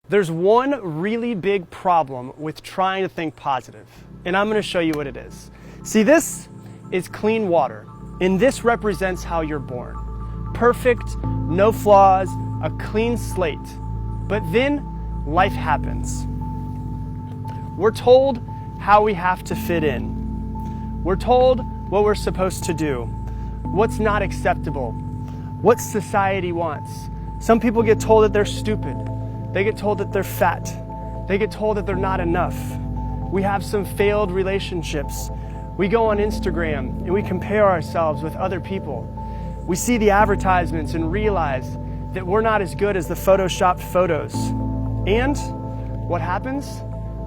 There's one really big problem with trying to think positive, and I'm going to show you what it is. See, this is clean water, and this represents how you're born. Perfect, no flaws, a clean slate. But then life happens. We're told how we have to fit in. We're told what we're supposed to do, what's not acceptable, what society wants. Some people get told that they're stupid. They get told that they're fat. They get told that they're not enough. We have some failed relationships. We go on Instagram and we compare ourselves with other people. We see the advertisements and realize that we're not as good as the photoshopped photos. And what happens?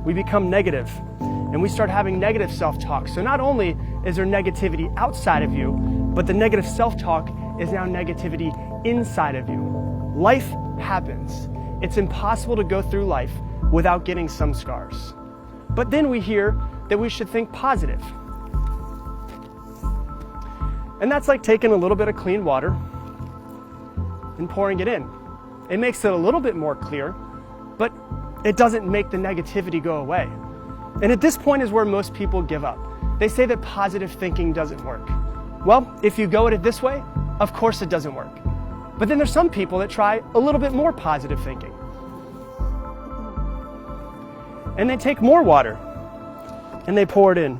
We become negative and we start having negative self-talk. So not only is there negativity outside of you, but the negative self-talk is now negativity inside of you. Life happens. It's impossible to go through life without getting some scars. But then we hear that we should think positive. And that's like taking a little bit of clean water and pouring it in. It makes it a little bit more clear, but it doesn't make the negativity go away. And at this point is where most people give up. They say that positive thinking doesn't work. Well, if you go at it this way, of course it doesn't work. But then there's some people that try a little bit more positive thinking. And they take more water and they pour it in.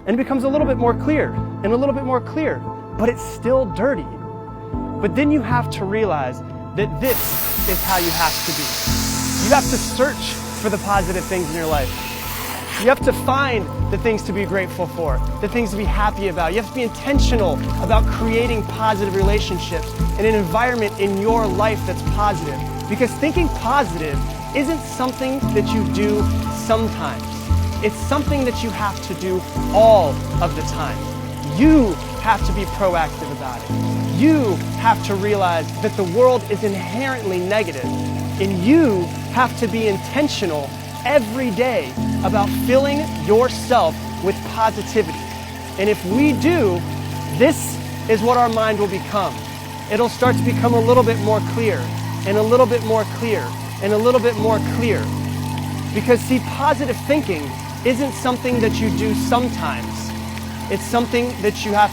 And it becomes a little bit more clear and a little bit more clear, but it's still dirty. But then you have to realize that this is how you have to be. You have to search for the positive things in your life. You have to find the things to be grateful for, the things to be happy about. You have to be intentional about creating positive relationships and an environment in your life that's positive. Because thinking positive isn't something that you do sometimes. It's something that you have to do all of the time. You have to be proactive about it. You have to realize that the world is inherently negative, and you have to be intentional every day about filling yourself with positivity. And if we do, this is what our mind will become. It'll start to become a little bit more clear, and a little bit more clear, and a little bit more clear. Because see, positive thinking isn't something that you do sometimes. It's something that you have